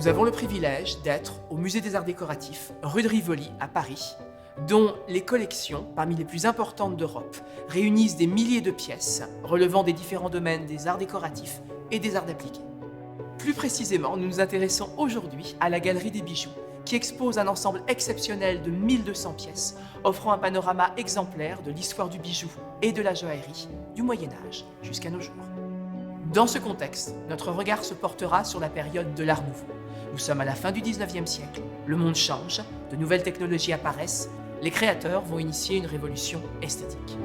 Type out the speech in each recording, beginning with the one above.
Nous avons le privilège d'être au Musée des Arts Décoratifs, rue de Rivoli, à Paris, dont les collections, parmi les plus importantes d'Europe, réunissent des milliers de pièces relevant des différents domaines des arts décoratifs et des arts appliqués. Plus précisément, nous nous intéressons aujourd'hui à la Galerie des Bijoux, qui expose un ensemble exceptionnel de 1200 pièces, offrant un panorama exemplaire de l'histoire du bijou et de la joaillerie, du Moyen-Âge jusqu'à nos jours. Dans ce contexte, notre regard se portera sur la période de l'Art Nouveau. Nous sommes à la fin du 19e siècle, le monde change, de nouvelles technologies apparaissent, les créateurs vont initier une révolution esthétique.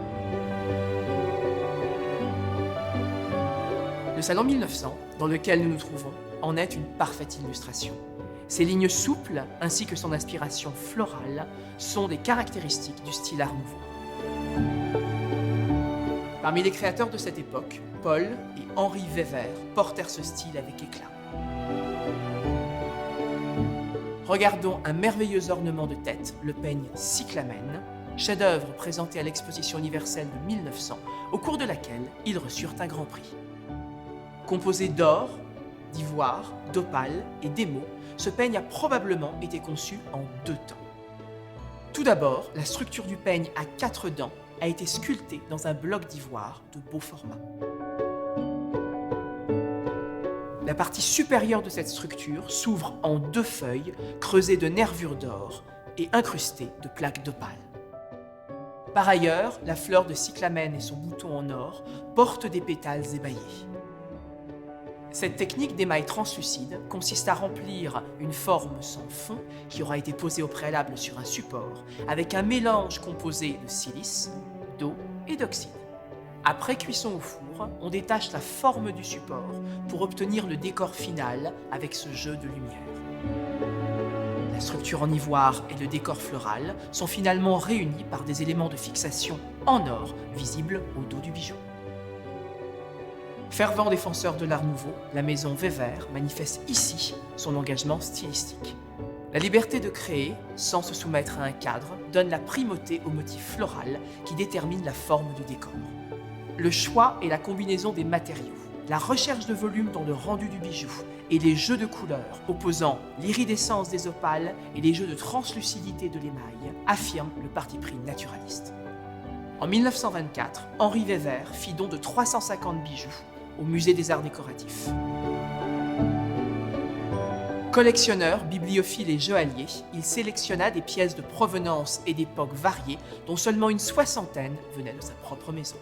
Le salon 1900, dans lequel nous nous trouvons, en est une parfaite illustration. Ses lignes souples, ainsi que son inspiration florale, sont des caractéristiques du style Art Nouveau. Parmi les créateurs de cette époque, Paul et Henri Weber portèrent ce style avec éclat. Regardons un merveilleux ornement de tête, le peigne cyclamen, chef-d'œuvre présenté à l'Exposition universelle de 1900, au cours de laquelle ils reçurent un grand prix. Composé d'or, d'ivoire, d'opale et d'émaux, ce peigne a probablement été conçu en 2 temps. Tout d'abord, la structure du peigne à 4 dents a été sculptée dans un bloc d'ivoire de beau format. La partie supérieure de cette structure s'ouvre en 2 feuilles creusées de nervures d'or et incrustées de plaques d'opale. Par ailleurs, la fleur de cyclamen et son bouton en or portent des pétales émaillés. Cette technique d'émail translucide consiste à remplir une forme sans fond qui aura été posée au préalable sur un support avec un mélange composé de silice, d'eau et d'oxyde. Après cuisson au four, on détache la forme du support pour obtenir le décor final avec ce jeu de lumière. La structure en ivoire et le décor floral sont finalement réunis par des éléments de fixation en or visibles au dos du bijou. Fervent défenseur de l'Art Nouveau, la maison Weber manifeste ici son engagement stylistique. La liberté de créer, sans se soumettre à un cadre, donne la primauté au motif floral qui détermine la forme du décor. Le choix et la combinaison des matériaux, la recherche de volume dans le rendu du bijou et les jeux de couleurs opposant l'iridescence des opales et les jeux de translucidité de l'émail affirment le parti pris naturaliste. En 1924, Henri Weber fit don de 350 bijoux au Musée des Arts Décoratifs. Collectionneur, bibliophile et joaillier, il sélectionna des pièces de provenance et d'époques variées, dont seulement une 60aine venaient de sa propre maison.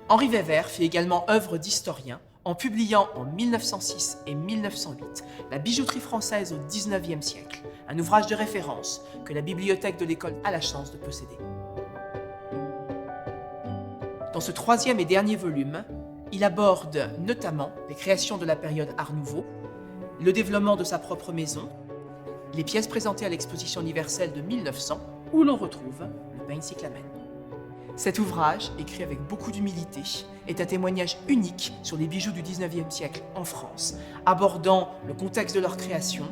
Henri Weber fit également œuvre d'historien en publiant en 1906 et 1908 La bijouterie française au XIXe siècle, un ouvrage de référence que la bibliothèque de l'école a la chance de posséder. Dans ce 3e et dernier volume, il aborde notamment les créations de la période Art Nouveau, le développement de sa propre maison, les pièces présentées à l'Exposition universelle de 1900, où l'on retrouve le peigne cyclamen. Cet ouvrage, écrit avec beaucoup d'humilité, est un témoignage unique sur les bijoux du XIXe siècle en France, abordant le contexte de leur création,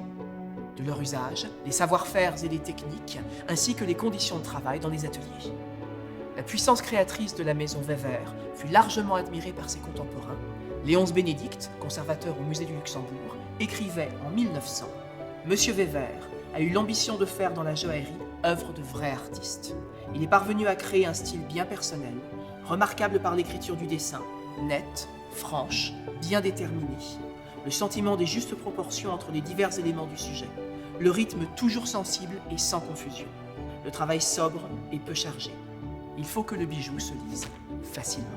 de leur usage, les savoir-faire et les techniques, ainsi que les conditions de travail dans les ateliers. La puissance créatrice de la maison Weber fut largement admirée par ses contemporains. Léonce Bénédicte, conservateur au musée du Luxembourg, écrivait en 1900 « Monsieur Weber a eu l'ambition de faire dans la joaillerie œuvre de vrai artiste. Il est parvenu à créer un style bien personnel, remarquable par l'écriture du dessin, nette, franche, bien déterminée, le sentiment des justes proportions entre les divers éléments du sujet, le rythme toujours sensible et sans confusion, le travail sobre et peu chargé. Il faut que le bijou se lise facilement. »